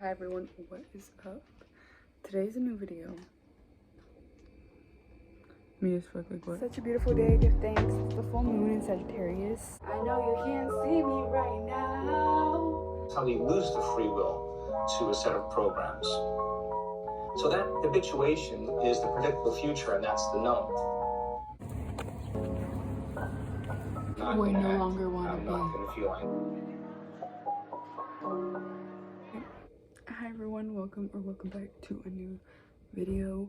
Hi everyone, what is up? Today's a new video. Me as fuck, like what? Such a beautiful day, give thanks. It's the full moon in Sagittarius. I know you can't see me right now. How you lose the free will to a set of programs. So that habituation is the predictable future, and that's the known. We no longer want to I'm be. not going to feel like. Hi everyone, welcome back to a new video.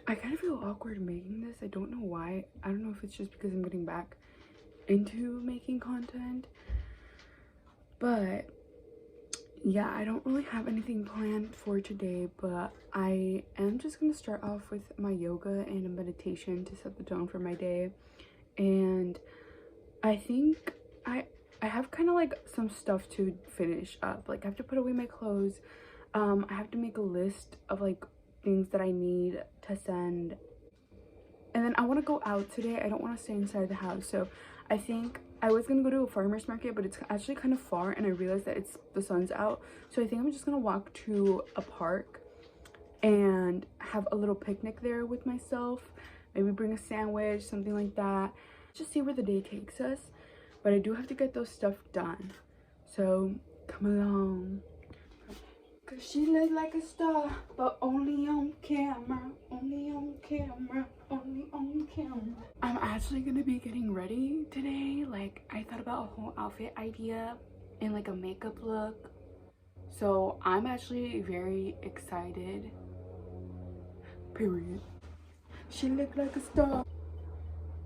I kind of feel awkward making this. I don't know why. I don't know if it's just because I'm getting back into making content, but yeah, I don't really have anything planned for today, but I am just going to start off with my yoga and a meditation to set the tone for my day. And I think I have kind of like some stuff to finish up. Like I have to put away my clothes. I have to make a list of like things that I need to send, and then I want to go out today. I don't want to stay inside the house, so I think I was gonna go to a farmer's market, but it's actually kind of far, and I realized that the sun's out, so I think I'm just gonna walk to a park and have a little picnic there with myself. Maybe bring a sandwich, something like that. Just see where the day takes us. But I do have to get those stuff done, so come along. Cause she looked like a star, but only on camera, only on camera, only on camera. I'm actually gonna be getting ready today. Like I thought about a whole outfit idea and like a makeup look, so I'm actually very excited, period. She looked like a star.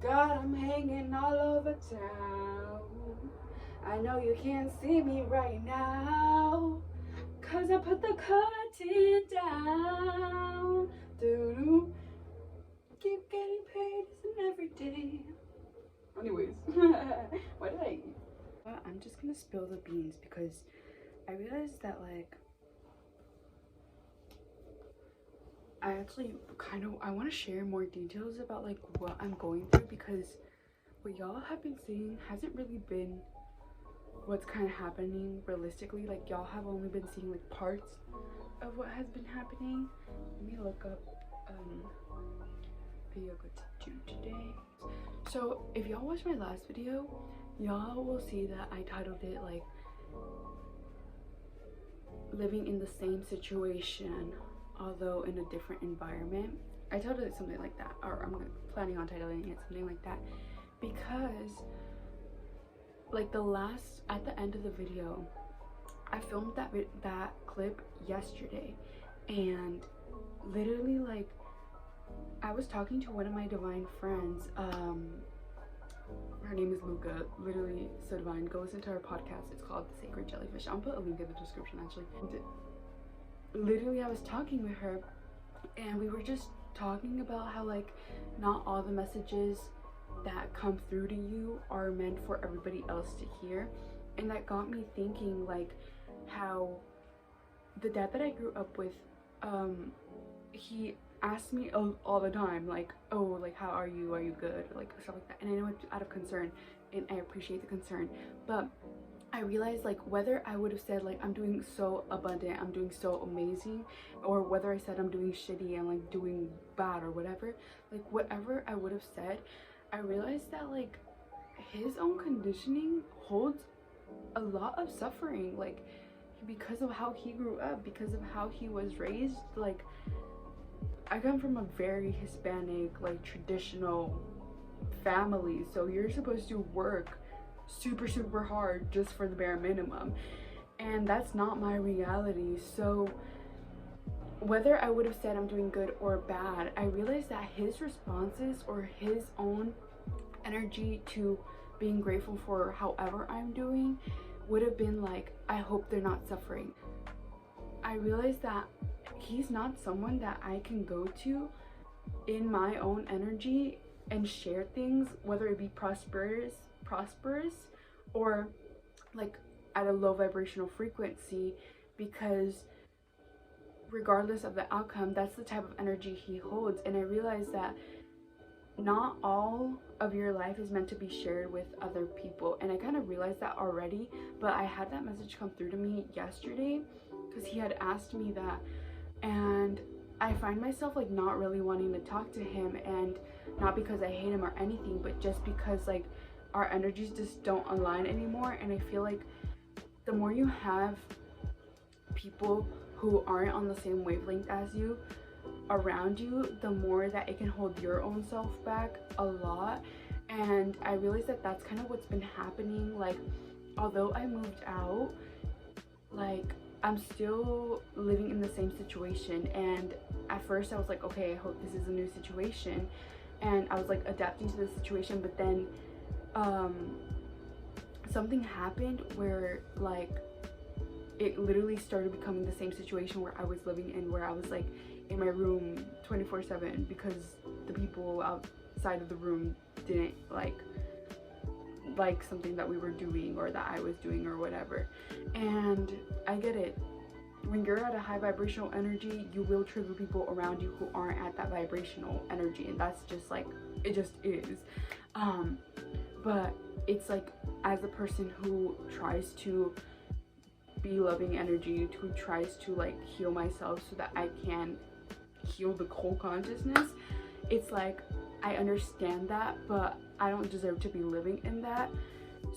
God, I'm hanging all over town. I know you can't see me right now, cause I put the curtain down. Doo-doo. Keep getting paid, isn't every day. Anyways, what did I eat? I'm just gonna spill the beans because I realized that like I actually I want to share more details about like what I'm going through, because what y'all have been seeing hasn't really been what's kind of happening realistically. Like y'all have only been seeing like parts of what has been happening. Let me look up the yoga to do today. So if y'all watched my last video, y'all will see that I titled it like living in the same situation although in a different environment. I titled it something like that, or I'm planning on titling it something like that, because like at the end of the video, I filmed that clip yesterday, and literally like I was talking to one of my divine friends. Her name is Luca. Literally, so divine. Go listen to her podcast. It's called The Sacred Jellyfish. I'll put a link in the description actually. Literally, I was talking with her, and we were just talking about how like not all the messages that come through to you are meant for everybody else to hear. And that got me thinking like how the dad that I grew up with, he asked me all the time like, oh, like how are you good, like stuff like that. And I know it's out of concern, and I appreciate the concern, but I realized like whether I would have said like I'm doing so abundant, I'm doing so amazing, or whether I said I'm doing shitty and like doing bad or whatever, like whatever I would have said, I realized that like his own conditioning holds a lot of suffering, like because of how he grew up, because of how he was raised. Like I come from a very Hispanic, like traditional family, so you're supposed to work super hard just for the bare minimum, and that's not my reality. So whether I would have said I'm doing good or bad, I realized that his responses or his own energy to being grateful for however I'm doing would have been like, I hope they're not suffering. I realized that he's not someone that I can go to in my own energy and share things, whether it be prosperous or like at a low vibrational frequency, because regardless of the outcome, that's the type of energy he holds. And I realized that not all of your life is meant to be shared with other people, and I kind of realized that already, but I had that message come through to me yesterday, because he had asked me that, and I find myself like not really wanting to talk to him, and not because I hate him or anything, but just because like our energies just don't align anymore. And I feel like the more you have people who aren't on the same wavelength as you around you, the more that it can hold your own self back a lot. And I realized that that's kind of what's been happening. Like, although I moved out, like I'm still living in the same situation, and at first I was like, okay, I hope this is a new situation, and I was like adapting to the situation. But then something happened where like it literally started becoming the same situation where I was living in, where I was like in my room 24/7 because the people outside of the room didn't like something that we were doing or that I was doing or whatever. And I get it. When you're at a high vibrational energy, you will trigger people around you who aren't at that vibrational energy, and that's just like, it just is. But it's like, as a person who tries to be loving energy, who tries to like heal myself so that I can heal the whole consciousness, it's like I understand that, but I don't deserve to be living in that.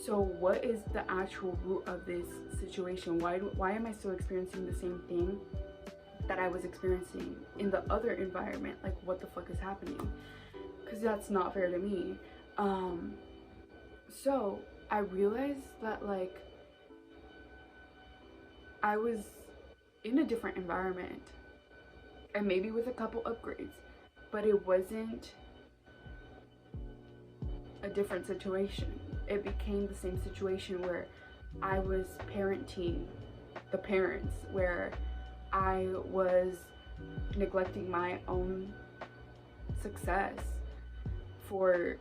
So what is the actual root of this situation? Why am I still experiencing the same thing that I was experiencing in the other environment? Like, what the fuck is happening? Because that's not fair to me. So I realized that like I was in a different environment, and maybe with a couple upgrades, but it wasn't a different situation. It became the same situation where I was parenting the parents, where I was neglecting my own success for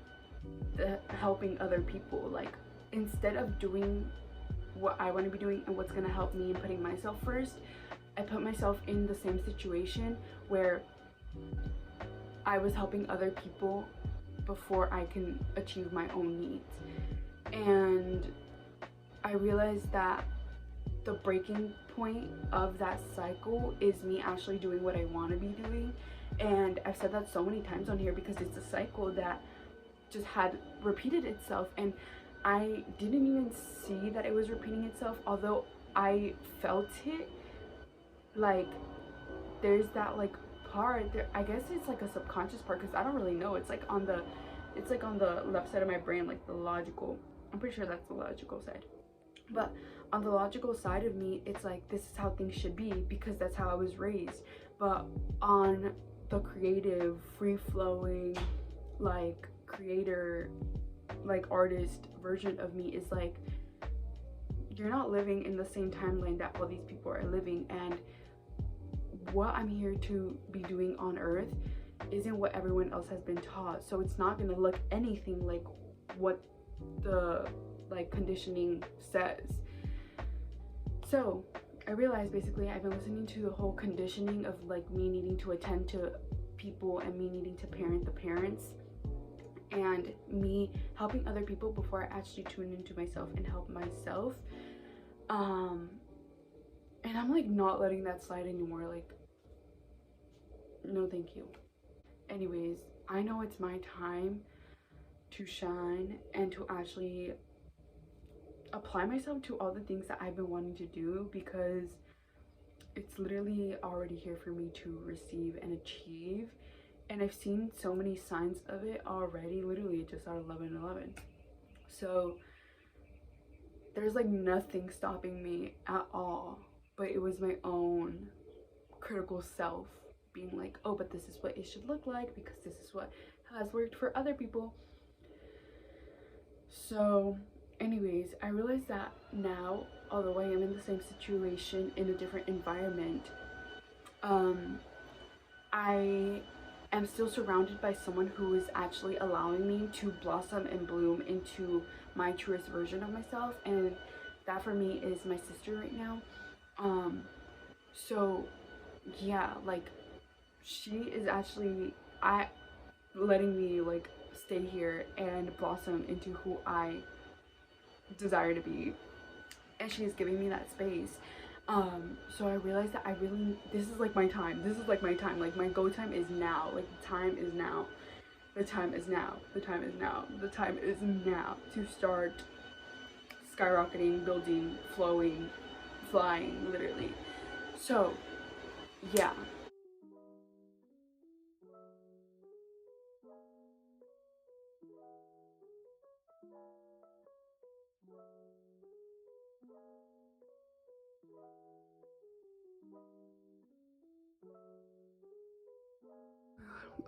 helping other people. Like, instead of doing what I want to be doing and what's going to help me and putting myself first, I put myself in the same situation where I was helping other people before I can achieve my own needs. And I realized that the breaking point of that cycle is me actually doing what I want to be doing. And I've said that so many times on here because it's a cycle that just had repeated itself, and I didn't even see that it was repeating itself, although I felt it. Like, there's that like part there, I guess it's like a subconscious part, because I don't really know. It's like on the left side of my brain, like the logical, I'm pretty sure that's the logical side. But on the logical side of me, it's like, this is how things should be because that's how I was raised. But on the creative, free-flowing, like creator, like artist version of me is like, you're not living in the same timeline that all these people are living, and what I'm here to be doing on earth isn't what everyone else has been taught. So it's not gonna look anything like what the like conditioning says. So I realized basically I've been listening to the whole conditioning of like me needing to attend to people and me needing to parent the parents, and me helping other people before I actually tune into myself and help myself. And I'm like not letting that slide anymore. Like, no thank you. Anyways, I know it's my time to shine and to actually apply myself to all the things that I've been wanting to do, because it's literally already here for me to receive and achieve. And I've seen so many signs of it already, literally just at 11:11. So there's like nothing stopping me at all, but it was my own critical self being like, oh, but this is what it should look like because this is what has worked for other people. So anyways, I realized that now, although I am in the same situation in a different environment, I am still surrounded by someone who is actually allowing me to blossom and bloom into my truest version of myself, and that for me is my sister right now. So yeah, like she is actually letting me like stay here and blossom into who I desire to be, and she is giving me that space. So I realized that this is like my time. This is like my time. Like my go time is now. Like the time is now. The time is now. The time is now. The time is now to start skyrocketing, building, flowing, flying, literally. So, yeah.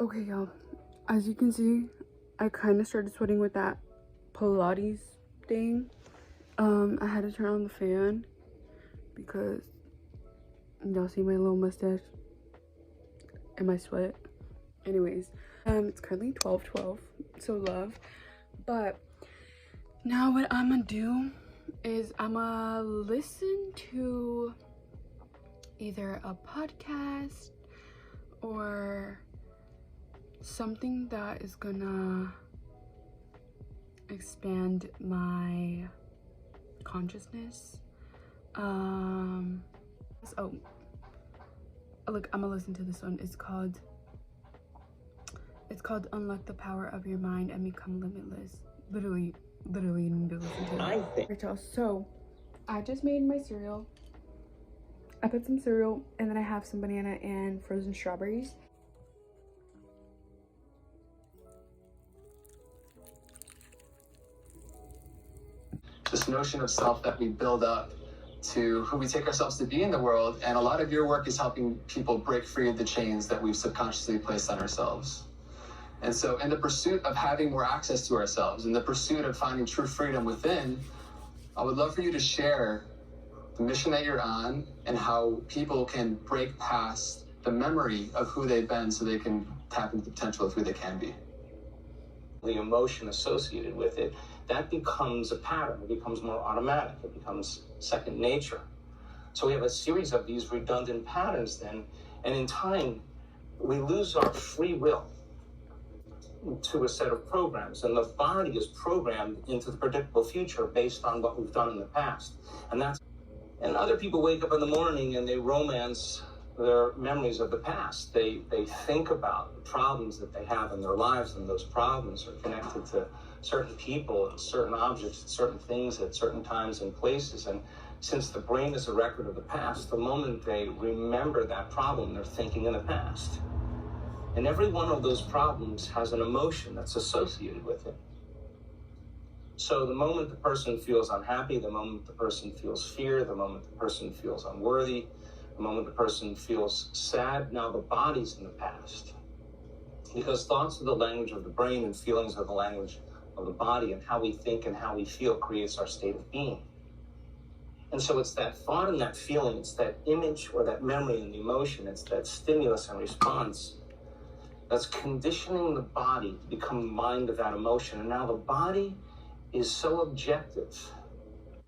Okay, y'all. As you can see, I kind of started sweating with that Pilates thing. I had to turn on the fan because y'all see my little mustache and my sweat. Anyways, it's currently 12:12, so love. But now what I'm gonna do is I'm gonna listen to either a podcast or something that is gonna expand my consciousness. Oh, look, I'm gonna listen to this one. It's called Unlock the Power of Your Mind and Become Limitless. Literally you need to listen to it. Right, y'all, so I just made my cereal. I put some cereal and then I have some banana and frozen strawberries. This notion of self that we build up to who we take ourselves to be in the world, and a lot of your work is helping people break free of the chains that we've subconsciously placed on ourselves. And so in the pursuit of having more access to ourselves, in the pursuit of finding true freedom within, I would love for you to share the mission that you're on and how people can break past the memory of who they've been so they can tap into the potential of who they can be. The emotion associated with it, that becomes a pattern. It becomes more automatic. It becomes second nature. So we have a series of these redundant patterns then, and in time, we lose our free will to a set of programs, and the body is programmed into the predictable future based on what we've done in the past. And other people wake up in the morning and they romance their memories of the past. They think about the problems that they have in their lives, and those problems are connected to certain people and certain objects and certain things at certain times and places. And since the brain is a record of the past, the moment they remember that problem, they're thinking in the past. And every one of those problems has an emotion that's associated with it. So the moment the person feels unhappy, the moment the person feels fear, the moment the person feels unworthy, the moment the person feels sad, now the body's in the past. Because thoughts are the language of the brain and feelings are the language of the body, and how we think and how we feel creates our state of being. And so it's that thought and that feeling, it's that image or that memory and the emotion, it's that stimulus and response that's conditioning the body to become the mind of that emotion. And now the body is so objective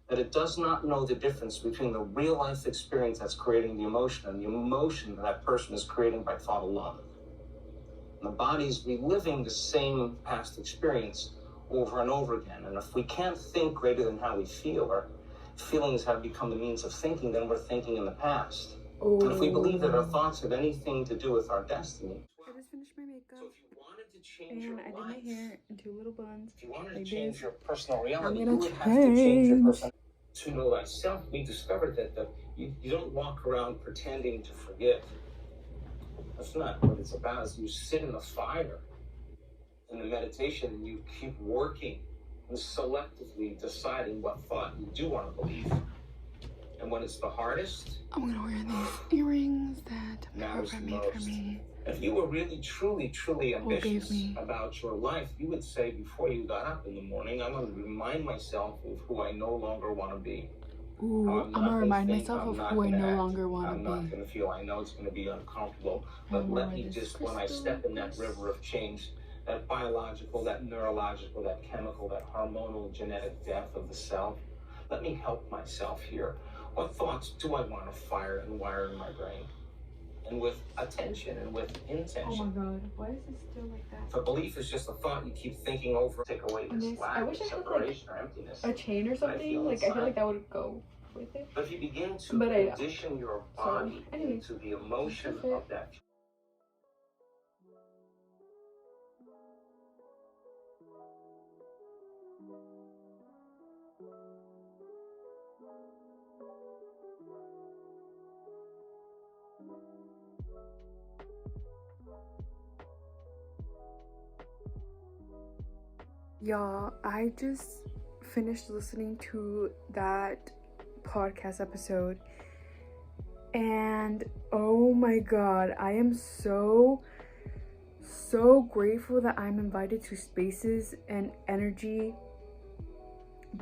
that it does not know the difference between the real life experience that's creating the emotion and the emotion that person is creating by thought alone. And the body's reliving the same past experience over and over again. And if we can't think greater than how we feel, or feelings have become the means of thinking, then we're thinking in the past. Oh. And if we believe that our thoughts have anything to do with our destiny. I just finished my makeup. So if you wanted to change your and I life, did my hair in two little buns. if you wanted to like change this. your personal reality, I'm you gonna would have to change your change. personal. To know thyself, we discovered that you don't walk around pretending to forgive. That's not what it's about. Is you sit in the fire in the meditation and you keep working and selectively deciding what thought you do want to believe. And when it's the hardest, I'm gonna wear these earrings that my matters girlfriend made for most. me. If you were really, truly ambitious about your life, you would say before you got up in the morning, I'm going to remind myself of who I no longer want to be. Ooh, I'm gonna remind myself of who I no longer want to I'm be. not going to feel, I know it's going to be uncomfortable, but let me just, when I step in that river of change, that biological, that neurological, that chemical, that hormonal genetic death of the self, let me help myself here. What thoughts do I want to fire and wire in my brain? And with attention and with intention. Oh my god, why is it still like that? If a belief is just a thought you keep thinking over, take away this lack I of wish I had separation or emptiness. a chain or something. I feel like that would go. with it. But if you begin to But I- condition your So, body anyway, into the emotion that's it. of that. Y'all, I just finished listening to that podcast episode, and oh my god, I am so grateful that I'm invited to spaces and energy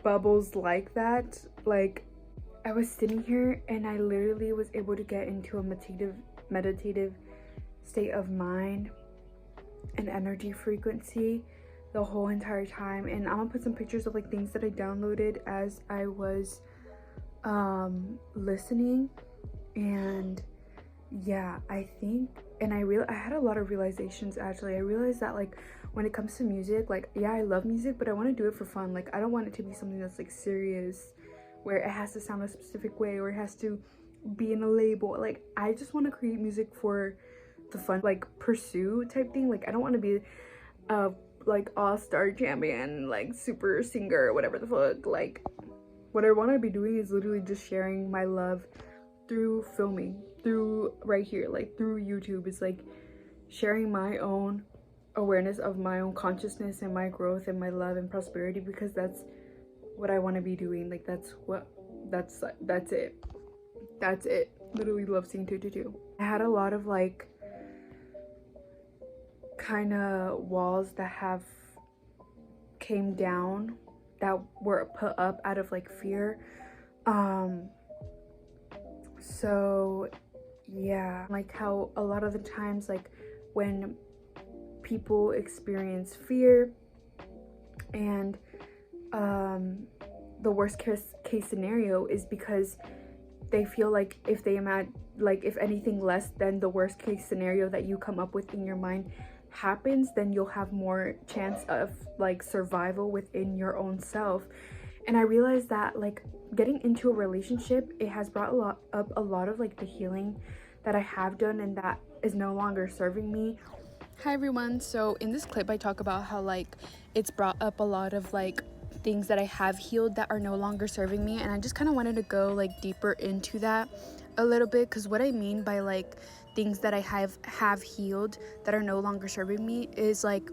bubbles like that. Like, I was sitting here and I literally was able to get into a meditative state of mind and energy frequency the whole entire time. And I'm gonna put some pictures of like things that I downloaded as I was listening. And yeah, I think, and I had a lot of realizations. Actually, I realized that like when it comes to music, like, yeah, I love music, but I want to do it for fun. Like, I don't want it to be something that's like serious, where it has to sound a specific way or it has to be in a label. Like, I just want to create music for the fun, like, pursuit type thing. Like, I don't want to be a like all-star champion, like super singer or whatever the fuck. Like, what I want to be doing is literally just sharing my love through filming, through right here, like through YouTube. It's like sharing my own awareness of my own consciousness and my growth and my love and prosperity, because that's what I want to be doing. Like, that's it. Literally love seeing 222. I had a lot of like kind of walls that have came down, that were put up out of like fear. So yeah, like how a lot of the times, like when people experience fear and the worst case scenario is because they feel like if they imagine, like, if anything less than the worst case scenario that you come up with in your mind happens, then you'll have more chance of like survival within your own self. And I realized that like getting into a relationship, it has brought up a lot of like the healing that I have done and that is no longer serving me. Hi everyone, so in this clip I talk about how like it's brought up a lot of like things that I have healed that are no longer serving me, and I just kind of wanted to go like deeper into that a little bit, because what I mean by like things that I have healed that are no longer serving me is like,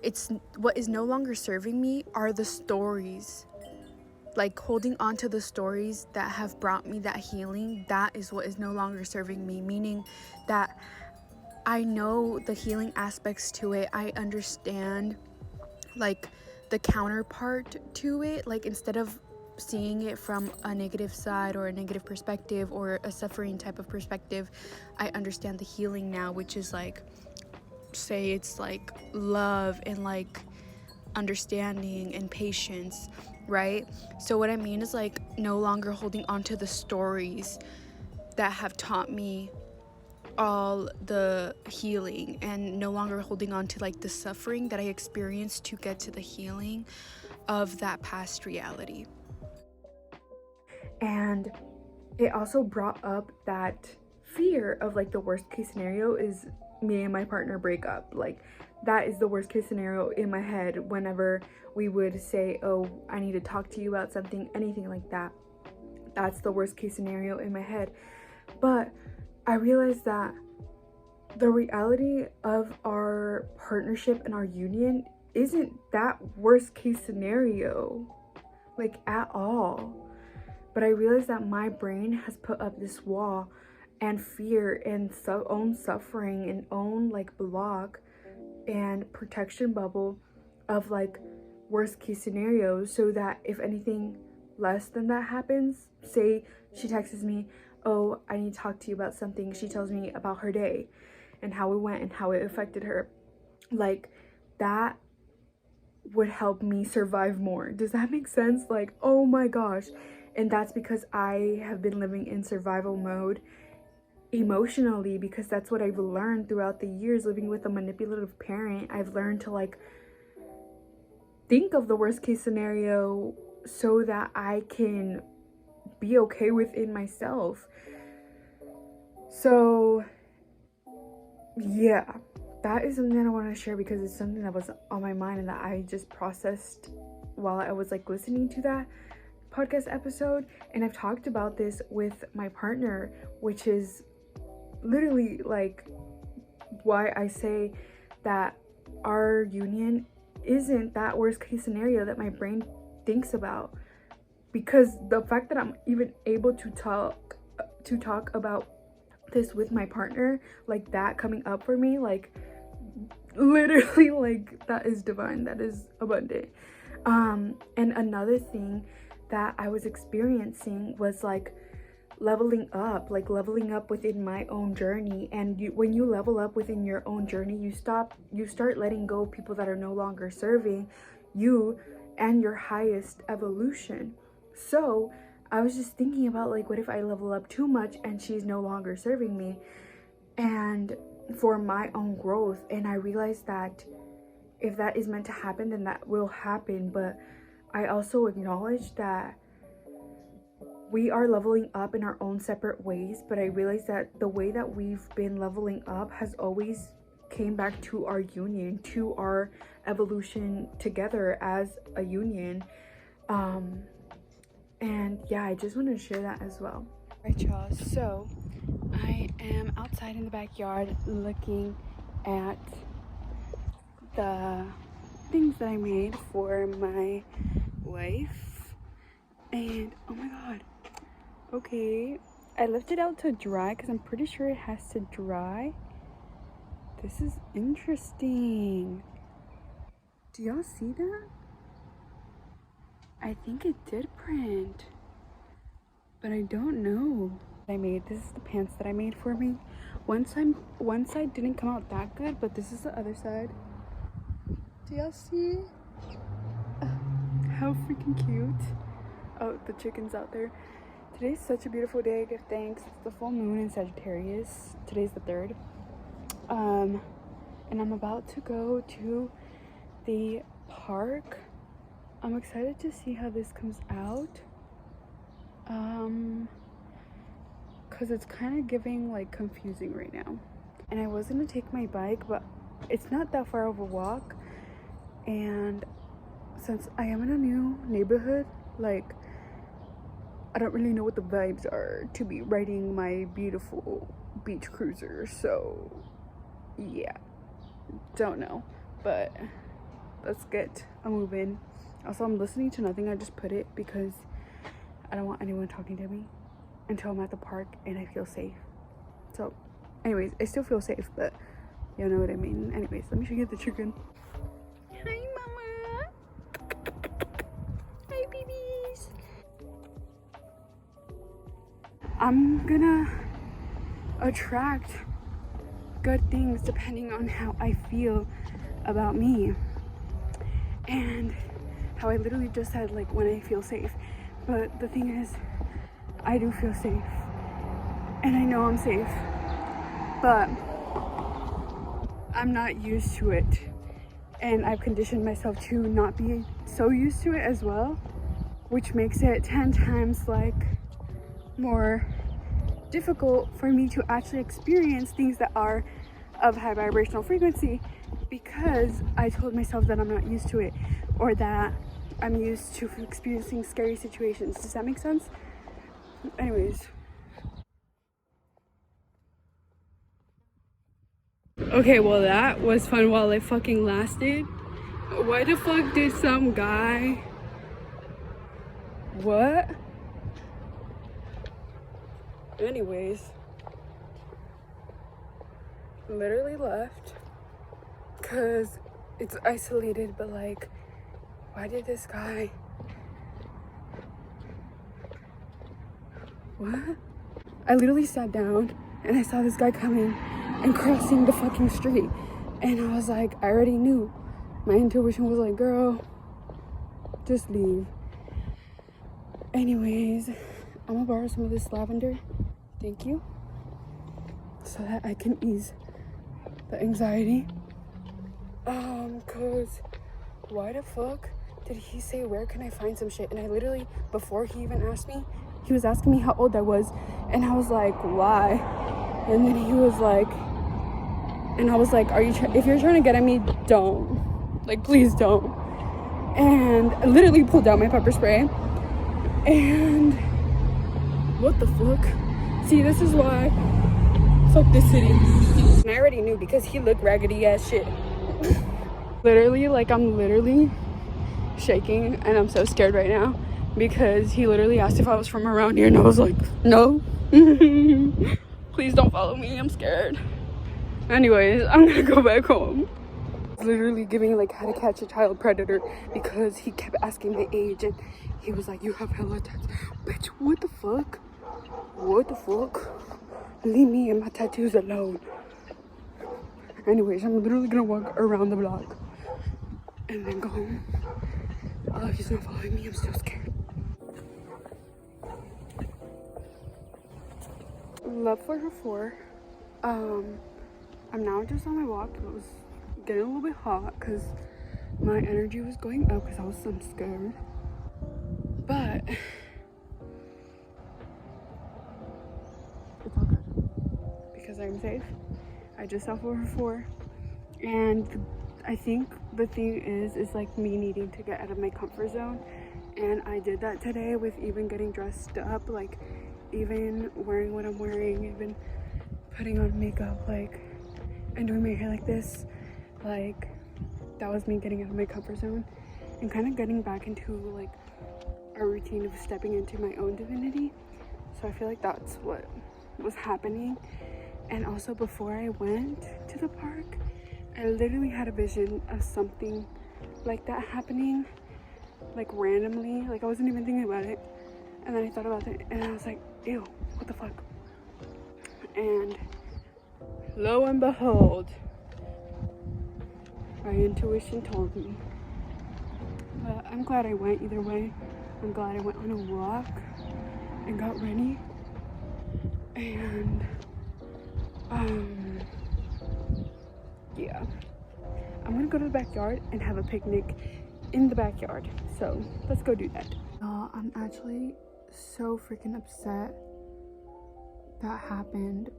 it's what is no longer serving me are the stories, like holding on to the stories that have brought me that healing. That is what is no longer serving me, meaning that I know the healing aspects to it. I understand like the counterpart to it, like instead of seeing it from a negative side or a negative perspective or a suffering type of perspective, I understand the healing now, which is like, say it's like love and like understanding and patience, right? So what I mean is like no longer holding on to the stories that have taught me all the healing, and no longer holding on to like the suffering that I experienced to get to the healing of that past reality. And it also brought up that fear of like the worst case scenario is me and my partner break up. Like, that is the worst case scenario in my head whenever we would say, oh, I need to talk to you about something, anything like that. That's the worst case scenario in my head. But I realized that the reality of our partnership and our union isn't that worst case scenario, like, at all. But I realized that my brain has put up this wall and fear and own suffering and own like block and protection bubble of like worst case scenarios, so that if anything less than that happens, say she texts me, oh, I need to talk to you about something, she tells me about her day and how it went and how it affected her, like, that would help me survive more. Does that make sense? Like, oh my gosh. And that's because I have been living in survival mode emotionally, because that's what I've learned throughout the years living with a manipulative parent. I've learned to like think of the worst case scenario so that I can be okay within myself. So yeah, that is something that I want to share because it's something that was on my mind and that I just processed while I was like listening to that podcast episode. And I've talked about this with my partner, which is literally like why I say that our union isn't that worst case scenario that my brain thinks about, because the fact that I'm even able to talk about this with my partner, like that coming up for me, like literally, like that is divine, that is abundant. And another thing that I was experiencing was like leveling up within my own journey. And when you level up within your own journey, you start letting go of people that are no longer serving you and your highest evolution. So I was just thinking about like, what if I level up too much and she's no longer serving me, and for my own growth. And I realized that if that is meant to happen, then that will happen. But I also acknowledge that we are leveling up in our own separate ways, but I realized that the way that we've been leveling up has always came back to our union, to our evolution together as a union. And yeah, I just wanted to share that as well. Right, y'all, so I am outside in the backyard looking at the things that I made for my wife, and oh my god, okay, I left it out to dry because I'm pretty sure it has to dry. This is interesting. Do y'all see that? I think it did print, but I don't know. This is the pants that I made for me. One side didn't come out that good, but this is the other side. Do y'all see? How freaking cute. Oh, the chicken's out there. Today's such a beautiful day. Give thanks. It's the full moon in Sagittarius. Today's the 3rd. And I'm about to go to the park. I'm excited to see how this comes out. Cause it's kind of giving like confusing right now. And I was gonna take my bike, but it's not that far of a walk. And since I am in a new neighborhood, like I don't really know what the vibes are to be riding my beautiful beach cruiser. So yeah, don't know, but let's get a move in. Also, I'm listening to nothing. I just put it because I don't want anyone talking to me until I'm at the park and I feel safe. So anyways, I still feel safe, but you know what I mean. Anyways, let me show you the chicken. Hi mama. Hi babies. I'm gonna attract good things depending on how I feel about me, and how I literally just said like when I feel safe. But the thing is, I do feel safe and I know I'm safe, but I'm not used to it, and I've conditioned myself to not be so used to it as well, which makes it 10 times like more difficult for me to actually experience things that are of high vibrational frequency, because I told myself that I'm not used to it, or that I'm used to experiencing scary situations. Does that make sense? Anyways. Okay, well that was fun while it fucking lasted. Why the fuck did some guy... What? Anyways. Literally left. Cause it's isolated, but like, why did this guy... What? I literally sat down and I saw this guy coming and crossing the fucking street, and I was like, I already knew. My intuition was like, girl, just leave. Anyways, I'm gonna borrow some of this lavender, thank you, so that I can ease the anxiety. Cause why the fuck did he say where can I find some shit? And I literally, before he even asked me, he was asking me how old I was, and I was like, why? And then he was like, and I was like, if you're trying to get at me, don't, like, please don't. And I literally pulled out my pepper spray, and what the fuck? See, this is why fuck this city. And I already knew because he looked raggedy as shit. Literally, like, I'm literally shaking, and I'm so scared right now because he literally asked if I was from around here, and I was like, no. Please don't follow me, I'm scared. Anyways, I'm gonna go back home. Literally giving like how to catch a child predator because he kept asking my age, and he was like, you have hella tats. Bitch, what the fuck? What the fuck? Leave me and my tattoos alone. Anyways, I'm literally gonna walk around the block and then go home. Oh, he's not following me, I'm still scared. Love for her 4. I'm now just on my walk. It was getting a little bit hot because my energy was going up because I was so scared. But it's all good because I'm safe. I just saw 4, and I think the thing is like me needing to get out of my comfort zone, and I did that today with even getting dressed up, like even wearing what I'm wearing, even putting on makeup, like, and doing my hair like this. Like, that was me getting out of my comfort zone and kind of getting back into like a routine of stepping into my own divinity. So I feel like that's what was happening. And also, before I went to the park, I literally had a vision of something like that happening, like randomly. Like, I wasn't even thinking about it, and then I thought about it, and I was like, ew, what the fuck? And lo and behold, my intuition told me. But I'm glad I went either way. I'm glad I went on a walk and got ready. And yeah, I'm gonna go to the backyard and have a picnic in the backyard. So let's go do that. I'm actually so freaking upset that happened.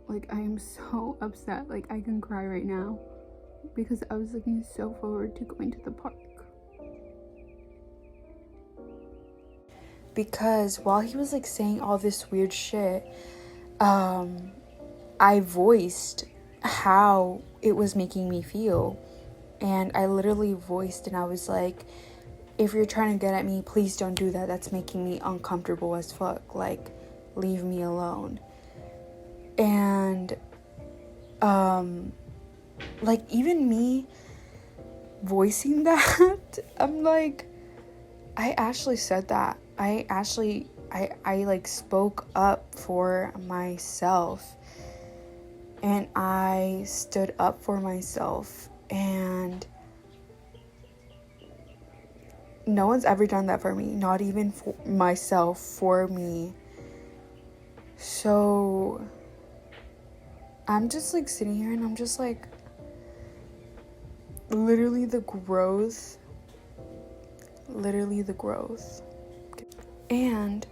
Like, I am so upset. Like, I can cry right now because I was looking so forward to going to the park. Because while he was like saying all this weird shit, I voiced how it was making me feel. And I literally voiced, and I was like, if you're trying to get at me, please don't do that. That's making me uncomfortable as fuck. Like, leave me alone. And like, even me voicing that, I'm like, I actually said that. I like spoke up for myself, and I stood up for myself, and no one's ever done that for me, not even for myself, for me. So I'm just like sitting here, and I'm just like, literally the growth. And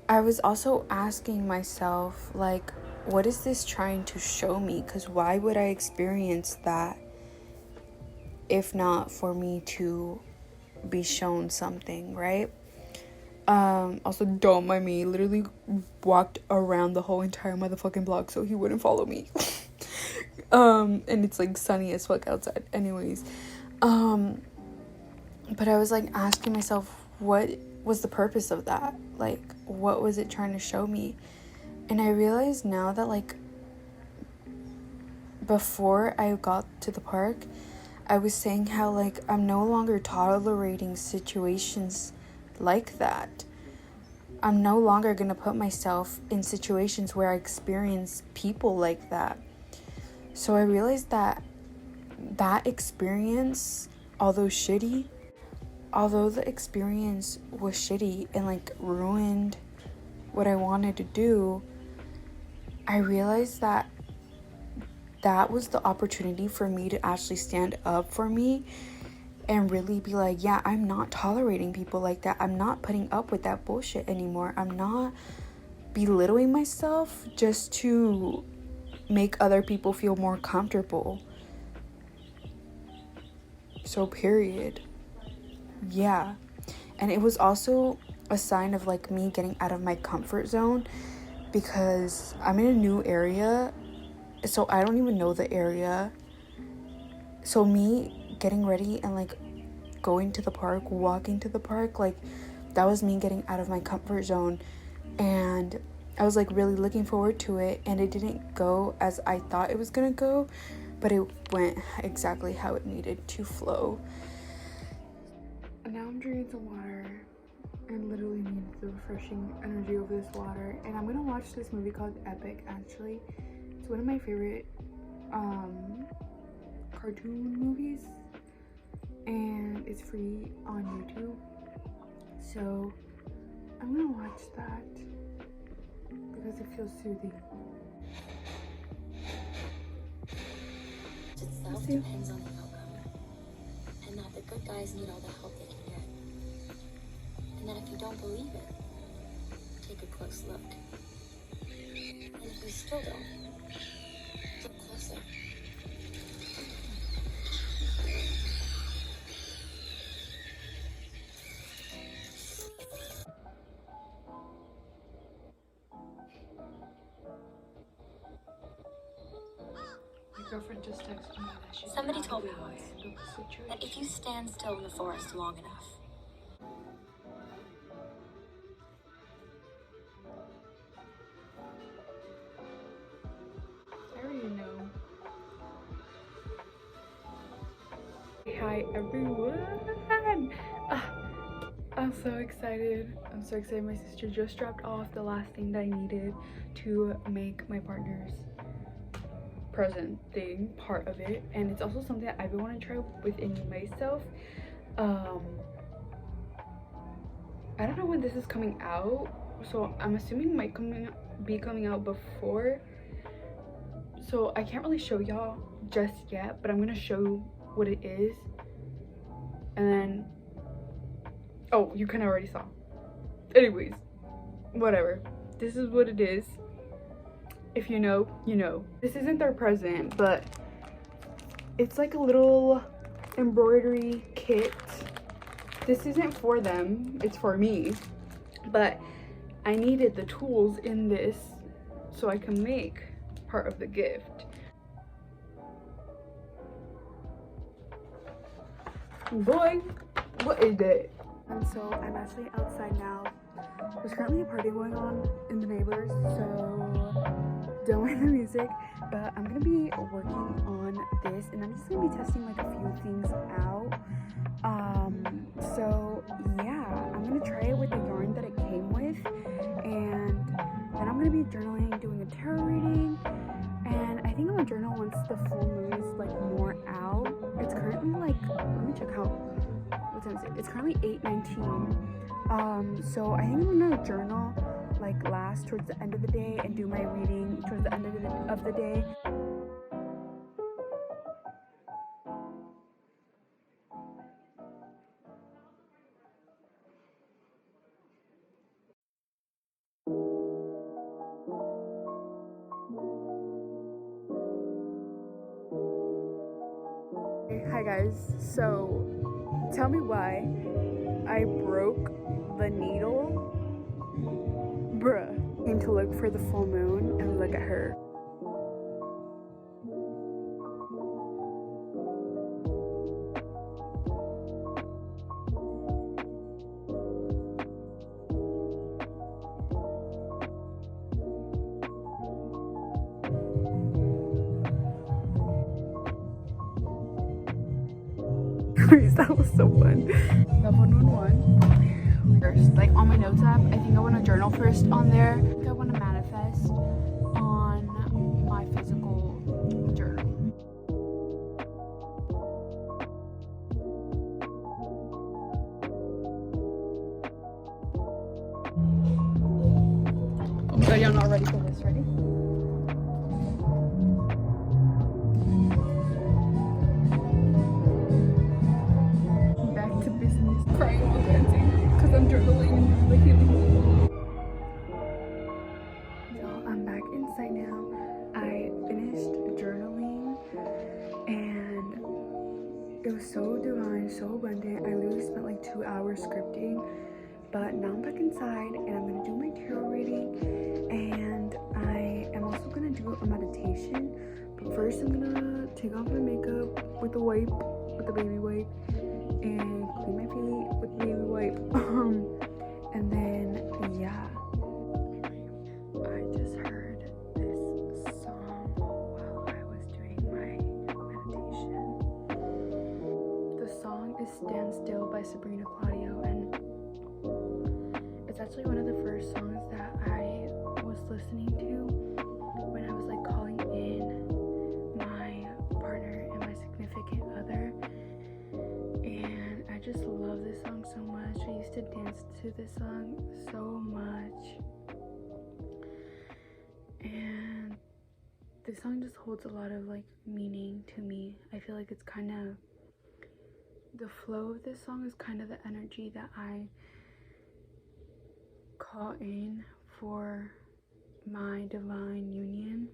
I was also asking myself, like, what is this trying to show me? Because why would I experience that if not for me to be shown something, right? Also, don't mind me, literally walked around the whole entire motherfucking block so he wouldn't follow me. And it's like sunny as fuck outside. Anyways, but I was like asking myself, what was the purpose of that? Like, what was it trying to show me? And I realized now that, like, before I got to the park, I was saying how, like, I'm no longer tolerating situations like that. I'm no longer gonna put myself in situations where I experience people like that. So I realized that experience, although the experience was shitty and like ruined what I wanted to do, I realized that was the opportunity for me to actually stand up for me and really be like, yeah, I'm not tolerating people like that. I'm not putting up with that bullshit anymore. I'm not belittling myself just to make other people feel more comfortable. So period. Yeah. And it was also a sign of like me getting out of my comfort zone, because I'm in a new area, so I don't even know the area. So me getting ready and like going to the park, walking to the park, like that was me getting out of my comfort zone. And I was like really looking forward to it, and it didn't go as I thought it was gonna go, but it went exactly how it needed to flow. Now I'm drinking some water and literally need the refreshing energy of this water, and I'm gonna watch this movie called Epic. Actually, it's one of my favorite cartoon movies, and it's free on YouTube, so I'm gonna watch that because it feels soothing. Itself depends on the outcome, and that the good guys need all the help they can get, and that if you don't believe it, take a close look, and if you still don't, look closer. My girlfriend just texted me that she's Somebody not told me how I once handle the situation. that if you stand still in the forest long enough, I already know. Hi everyone! I'm so excited. I'm so excited. My sister just dropped off the last thing that I needed to make my partner's present thing part of it, and it's also something that I've been wanting to try within myself. I don't know when this is coming out, so I'm assuming it might be coming out before, so I can't really show y'all just yet, but I'm gonna show what it is, and then oh, you kind of already saw. Anyways, whatever, this is what it is. If you know, you know. This isn't their present, but it's like a little embroidery kit. This isn't for them, it's for me, but I needed the tools in this so I can make part of the gift. Boy, what is that? And so I'm actually outside now. There's currently a party going on in the neighbors, so don't mind the music, but I'm gonna be working on this, and I'm just gonna be testing like a few things out. So yeah, I'm gonna try it with the yarn that it came with, and then I'm gonna be journaling, doing a tarot reading, and I think I'm gonna journal once the full moon is like more out. It's currently like, let me check how, what time is it? It's currently 8:19. So I think I'm gonna journal like last towards the end of the day and do my reading towards the end of the day. Hi guys, so tell me why I broke the needle. Bruh. Came to look for the full moon and look at her. That was so fun. The full moon one. First, like on my notes app, I think I want to journal first on there. I think I want to manifest on my physical journal. Oh my god, y'all not ready for this. Ready? finished journaling and it was so divine, so abundant. I literally spent like 2 hours scripting, but now I'm back inside and I'm gonna do my tarot reading, and I am also gonna do a meditation. But first I'm gonna take off my makeup with a wipe, with the baby wipe, and clean my feet with the baby wipe. And then yeah, I just heard this song while I was doing my meditation. The song is Stand Still by Sabrina Claudio, and it's actually one of the first songs that I was listening to when I was like calling in my partner and my significant other. And I just love this song so much. I used to dance to this song so much. And this song just holds a lot of like meaning to me. I feel like it's kind of, the flow of this song is kind of the energy that I call in for my divine union.